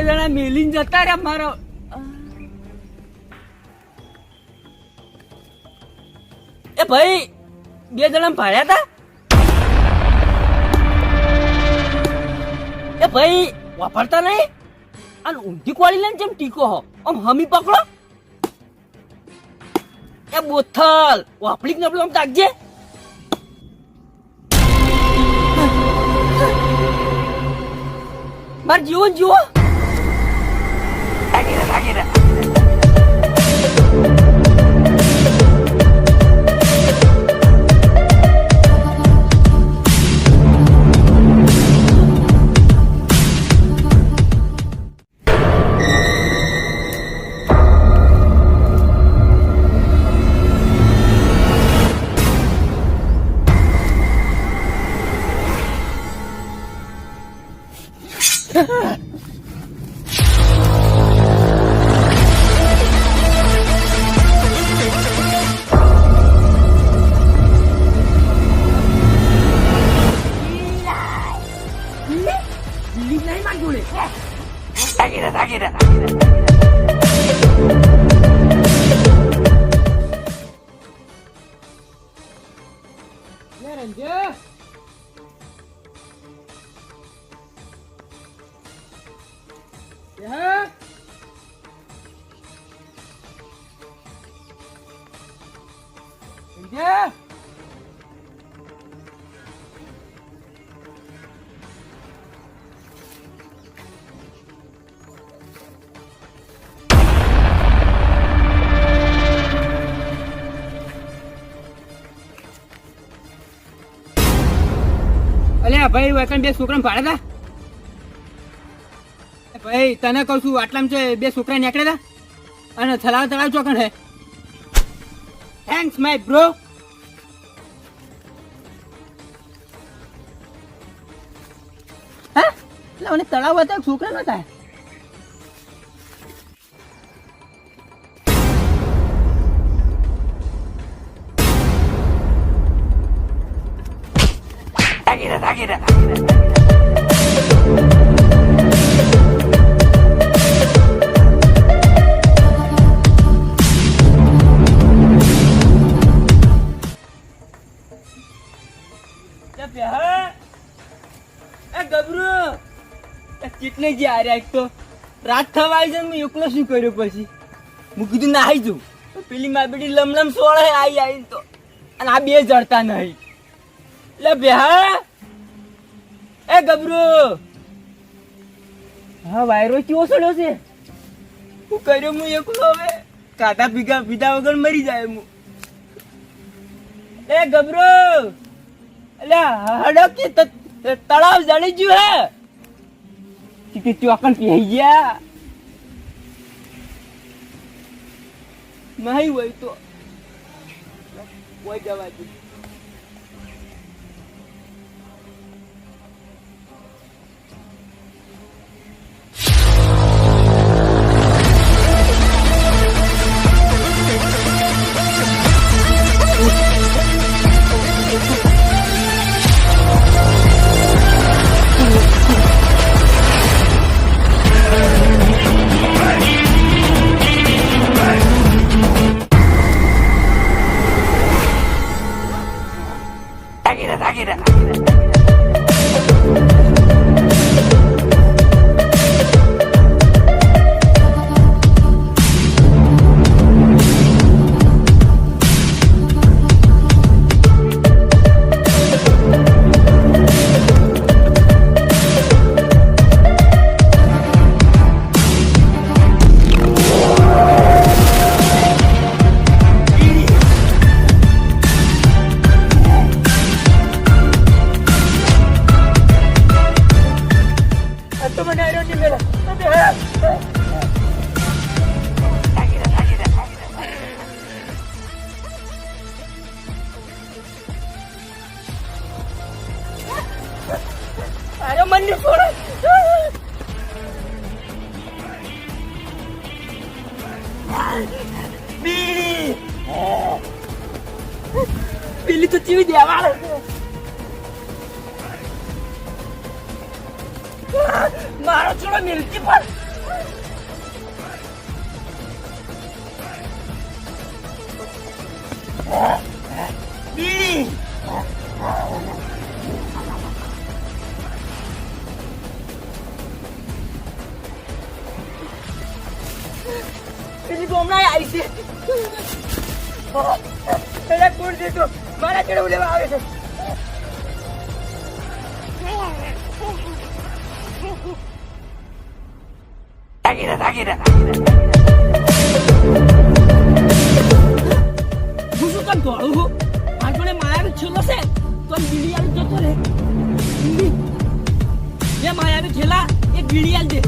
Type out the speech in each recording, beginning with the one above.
જણા મેલીને જતા રહ્યા મારો. એ ભાઈ 2 જણા ભાડ્યા હતા. એ ભાઈ વાપરતા નહીં અને ઊંધી કોળી લઈને જેમ ટીકો હો આમ હમી પકડો. એ બોથલ વાપડી ને આમ તાકજે. માર જીવો જીવો ભાઈ વેકન 2 છોકરા ભાડે હતા. ભાઈ તને કહું છું આટલામાં છે 2 છોકરા નીકળ્યા હતા અને થલાવ ચોકણ હે. Thanks my bro. હા એટલે મને તળાવ હતા છોકરા નતા. કેટલે જે આ રહ્યા. એક તો રાત થવા આવી છે મેં એકલો શું કર્યો. પછી હું કીધું ના આવી જઉં પેલી મારી બેટી લમલમ સોળે આવી તો અને આ 2 જડતા નહીં. એટલે બેહા એ ગબરું હા વાયરો કેવો સડ્યો છે. શું કર્યો હું એકલો. હવે કાઢા પીધા વગર મરી જાય હું. એ ગબરું એટલે હડો કે તળાવ જડી ગયું હે ચોકન પી ગયા નહીં હોય તો જવા દે. મને છોડો. પેલી તો ચીવી દેવા મારો છોડો મિલતી પણ બીડી પેલી ગોમડા આવી છે. પેલા કોણ છે તો મારા ચડવું લેવા આવે છે. હું શું કામ દોડું છું? મારા જોડે માયાવી છેલ્લો છે તો બીડી આવી જતો રે. એ માયાવી છેલ્લા એક બીડી આવી દે.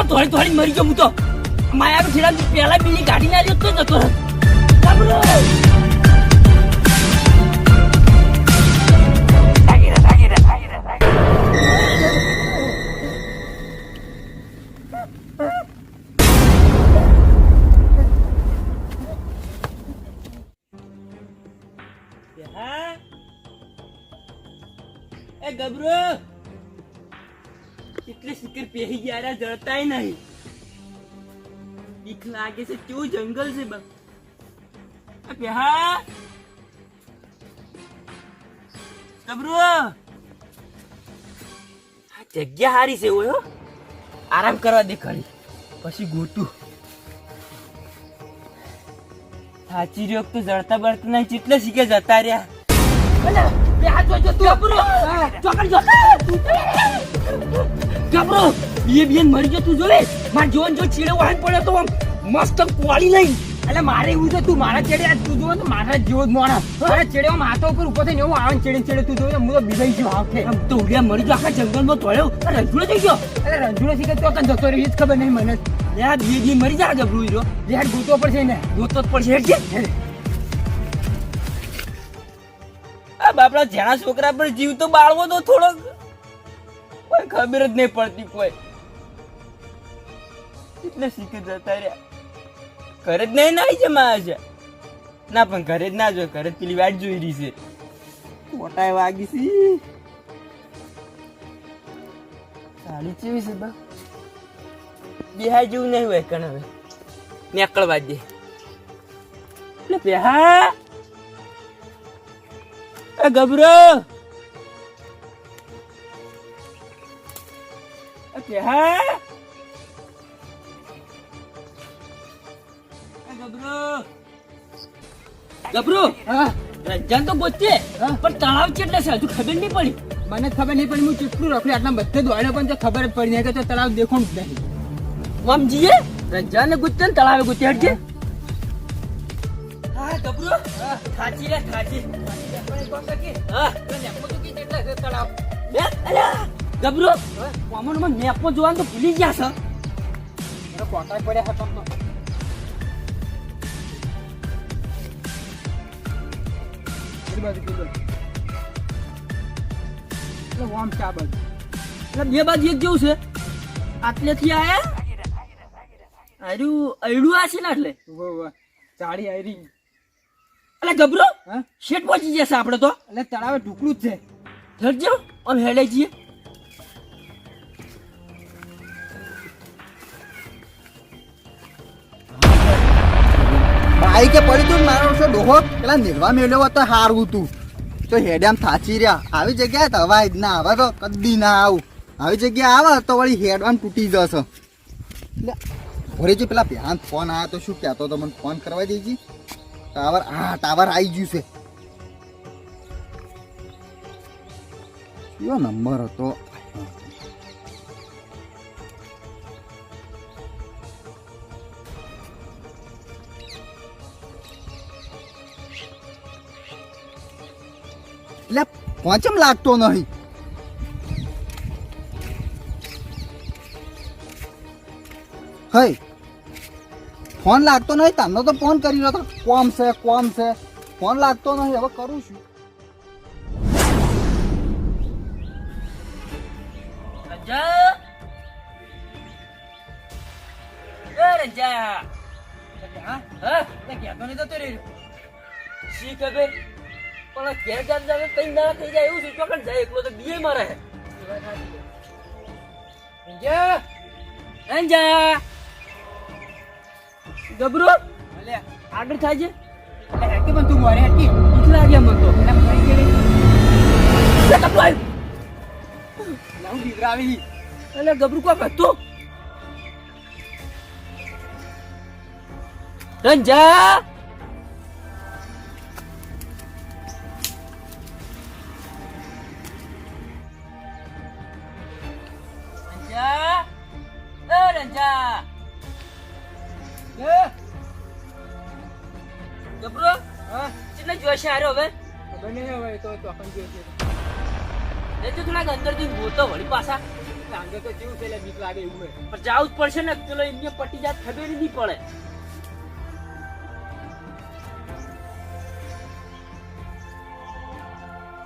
થોડી થોડી મરી ગયો હું તો. માયા છેલ્લા પેલા બીડી કાઢી ના આવ્યો તો જતો રહ્યો. એ ગબરો એટલે શિકર પેહી ગયા જળતાય નહીં. બીક લાગે છે. કેવું જંગલ છે બા. પેહા ગબરો આ જગ્યા હારી છે. ઓયો આરામ કરવા દે ખરી પછી ગોતું. સાચી રહ્યો તો જળતા બળતા નહીં. કેટલે શીખે જતા રહ્યા. મરી ગયો તું જોવે. મારે જોન જો ચીડે વાહન પડ્યો તો આમ મસ્ત કોળી લઈ. એટલે મારે એવું છે તું મારા ચેડે તું જોવે તો મારા જેવો જ મોણા. મારા ચેડે માથા ઉપર ઉપર થઈને એવું આવે ચેડે ચેડે તું જોવે હું તો બીજાઈ ગયો. આવખે તો ઉડ્યા મરી ગયો. આખા જંગલમાં તોડ્યો. રંજુડો થઈ ગયો. એટલે રંજુડો થી કે તો જતો રહ્યો. એ જ ખબર નહીં મને. યાર બે મરી જાય જબરું રહ્યો. યાર ગોતો પડશે ને. ગોતો જ પડશે. બાપડા જેના છોકરા પર જીવ તો બાળવો તો થોડોક કોઈ ખબર જ નહીં પડતી. કોઈ એટલે શીખી જતા રહ્યા. ઘરે જ નહીં નાઈ જમા છે ના. પણ ઘરે જ ના જો. ઘરે જ પેલી વાટ જોઈ રહી છે. મોટા વાગી છે. સાડી ચેવી છે બા. બેહાય જેવું નહીં હોય કણ. હવે નીકળવા દે. એટલે બેહા ગબરો ગબરો રંજન તો ગોતે પણ તળાવ કેટલે છે હજુ ખબર નહીં પડી. મને ખબર નહીં પડી. હું કેટલું રખડ્યું આટલા બધે દોડ્યો પણ ખબર જ પડી નહીં કે તળાવ દેખો જ નહીં. આમ જઈએ રંજન ને ગુજે ને તળાવે ગુજે હટજે. હા ગબરો ખાચી રે ખાચી. ગબરો મેપો જોવાનું તો ભૂલી ગયા છે. કોટા પડ્યા હતા. બે બાજુ એક જેવું છે. આટલેથી આયા અયડું આ છે ને. એટલે ચાડી આયરી. એટલે ગબરો શેઠ પહોંચી જશે આપડે તો. એટલે તળાવે ઢુકડું જ છે. ધરજો આમ હેડાઈ જઈએ. ભાઈ કે પડી તું મારો છો ડોહો પેલા નિર્વા મેળવ્યો તો હારવું તું તો હેડામ થાચી રહ્યા. આવી જગ્યાએ તો હવા જ ના આવે તો કદી ના આવું. આવી જગ્યા આવે તો વળી હેડવાન તૂટી જશે. એટલે ભરેજી પેલા પ્યાન ફોન આવ્યો તો શું કહેતો તો મને ફોન કરવા દેજી. ટાવર ટાવર આવી ગયું છે. કયો નંબર હતો? એટલે પહોંચમ લાગતો નહીં. હઈ ફોન લાગતો નહીં. તમને તો ફોન કરી રહ્યો હતો. કોમ છે ફોન લાગતો નહીં. હવે કરું છું. શી ખબર પણ આ ઘેર જાત જાવે કઈ ના થઈ જાય એવું છે ચોકન જાય એકલો તો બીએ મરે અંજા અંજા ગબરો અલે આર્ડર થાય છે એટલે હેકી પણ તું મોરે હેકી ભૂખ લાગે મન તો એમ થઈ ગઈ સટપાઈ લાવ દીવરાવી અલે ગબરું કો હતું રંજા રંજા ગબરો હા કેટલા જોશે આરો હવે ખબર નહીં હવે તો ચોકન જોશે એ તો થોડા અંદર થી ગોતો વળી પાછા સાંજે તો જેવું છે એટલે બીક લાગે એવું હે પણ જાવું જ પડશે ને ચલો એમને પટી જાત ખબર નહીં પડે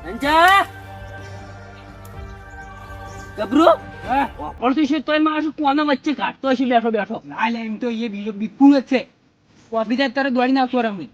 અંજા ગબરો હા પડતું છે તોય મારું કોના વચ્ચે કાઢતો હશે બેઠો બેઠો ના લે એમ તો એ બીજો બીકું જ છે કોફી જાય તારે દોડી નાખતો રમે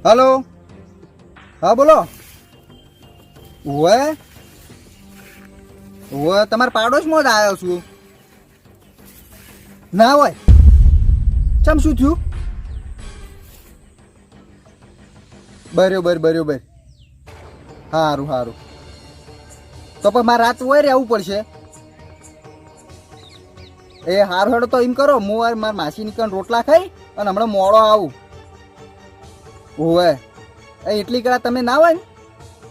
હલો હા બોલો ઓવે ઓવે તમારા પાડોશમાં જ આવ્યો છું ના હોય ચમ શું થયું બરોબર બરોબર સારું સારું તો પણ મારે રાત હોય રહેવું પડશે એ હારું હેડો તો એમ કરો હું મારા માસી નીકળ રોટલા ખાઈ અને હમણાં મોડો આવું ઓવે એટલી કડા તમે ના હોય ને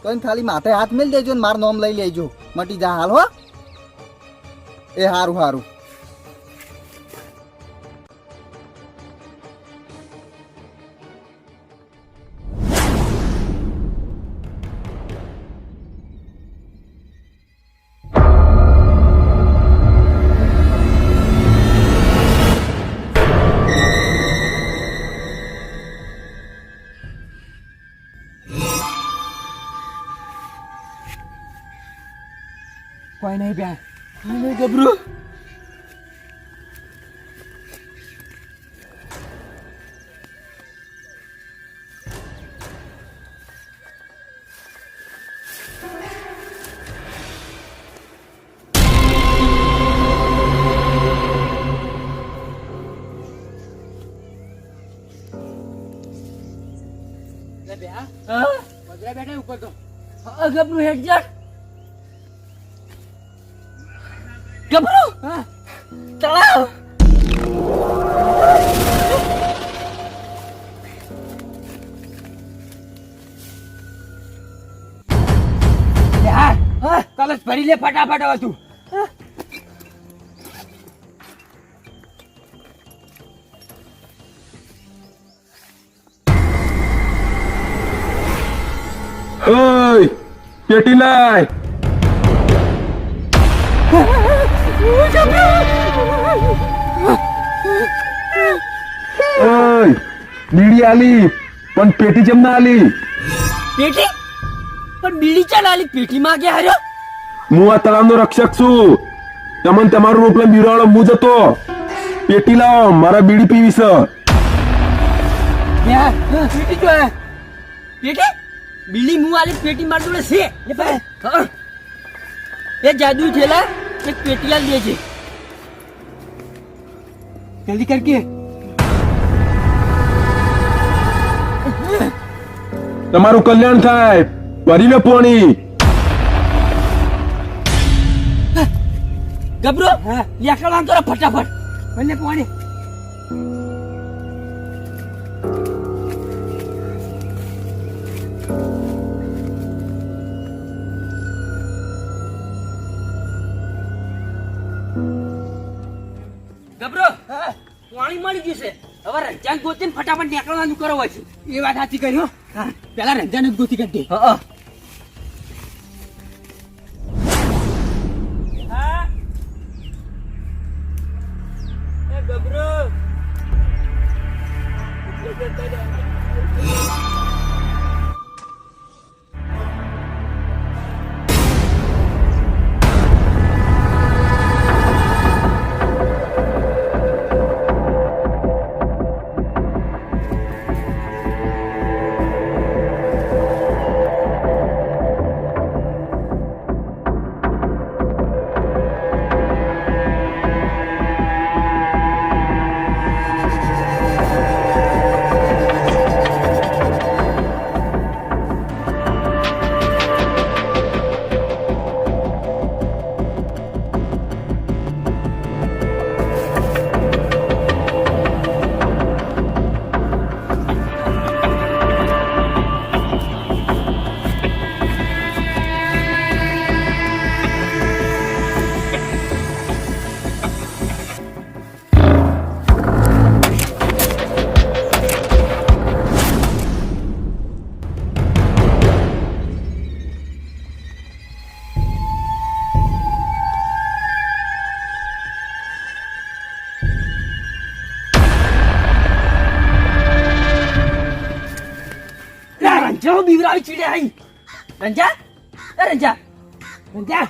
તો એને ખાલી માથે હાથ મેલ દેજો ને મારું નામ લઈ લેજો મટી જા હાલ હો એ હારું હારું કોઈ નહીં બેન નહીં ગબરું બેઠા ઉપર તો ગબરું હેડ જા ગબરું તળાવ કલશ ભરી લે ફટાફટ હવે તું ઓય પેટી લાય ઓય બીડી આલી પણ પેટી જેમ ના આલી પેટી પણ બીડી ચાલ આલી પેટી માં ગયા હાર્યો હું આ તળાવનો રક્ષક છું તમને તમારું રોટલો બીડાવાળો હું જતો પેટી લાવો મારા બીડી પીવી છે પેટી જો પેટી બીડી મું આલી પેટી માર જોડે છે એ ભાઈ હા એ જાદુ થેલા એક પેટી આલ દેજે જલ્દી કરકે તમારું કલ્યાણ થાય ભરી લે પોણી ગબરો લેકડા કરો ફટાફટ મને પાણી ગબરો પાણી મળી ગયું છે હવે રંજાન ગોતીને ફટાફટ નીકળવાનું કરો હોય છે એ વાત સાચી કરી હો પેલા રંજાન જ ગોતી કરી દે હા ગબરો જાઓ બીવરાવી ચીડે આઈ રંજા એ રંજા રંજા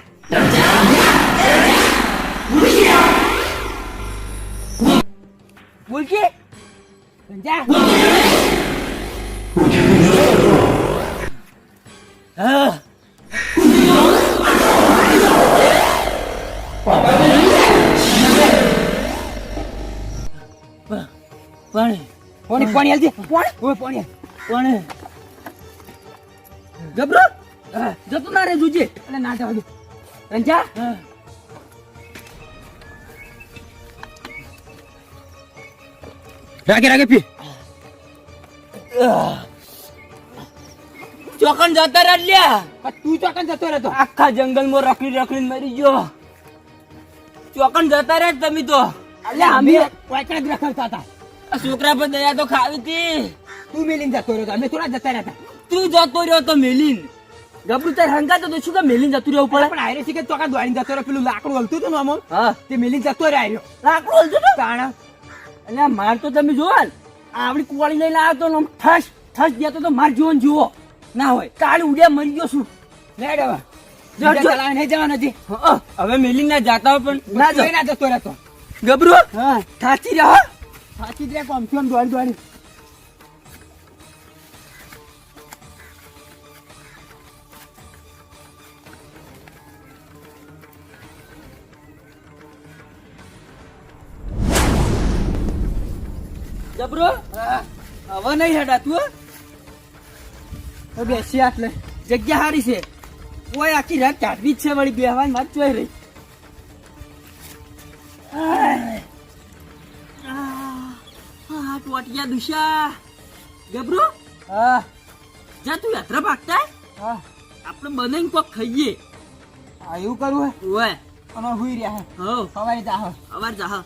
બોલ કે રંજા હા પાણી પાણી પાણી આલજે પાણી ઓય પાણી પાણી ગબરો જતો ના રે જોજે એટલે ના જવા દે રંજા રાગે રાગે પી ચોકન જતા રહે લ્યા તું ચોકન જતો રહેતો આખા જંગલમાં રખડી રખડીને મરી ગયો ચોકન જતા રહે તમે તો અલ્યા અમે વાકડા જ રખડતા હતા છોકરા પર દયા તો ખાવી હતી તું મેલીને જતો રહ્યો અમે થોડા જતા રહેતા તું જતો રહ્યો તો મેલીન ગબડું તાર હંગાતો તો શું કે મેલીન જતું રહેવું પડે પણ આયરે છે કે ચોકા દોડીને જતો રહ્યો પેલું લાકડું હલતું હતું ને અમો હા તે મેલીન જતો રહ્યો લાકડું હલતું હતું કાણા એટલે માર તો તમે જોવો ને આવડી કુવાળી લઈને આવ્યો તો ઠસ ઠસ દેતો તો માર જીવન જુઓ ના હોય કાળી ઉડ્યા મરી ગયો છું લેડ હવે નહીં જવાનું હજી હવે મેલીન ના જાતા પણ ના જોઈ ના જતો રહેતો ગબરો હા થાચી રહ્યો થાચી રહ્યા કોમ થી દોડી દોડી જબરો હવે નહીં હેડા તું બેસી આટલે જગ્યા હારી છે કોઈ આખી રાત કાઢવી જ છે વળી બેહવાની વાત જોઈ રહી ટોટિયા દુશા ગબરો હા જા તું યાત્રા ભાગતા હા આપણે બનાવીને કોક ખાઈએ એવું કરવું હે ઓય અમાર હુઈ રહ્યા હે હો સવારે જા સવાર જા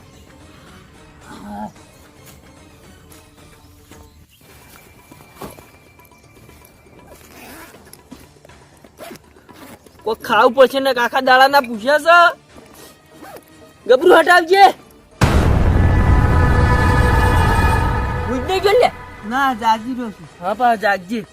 કોઈ ખાવું પડશે ને આખા દાડા ના પૂછ્યા છે ગબરું હટાવજે ના જાગજી રહ્યો છું હા પા જાગજી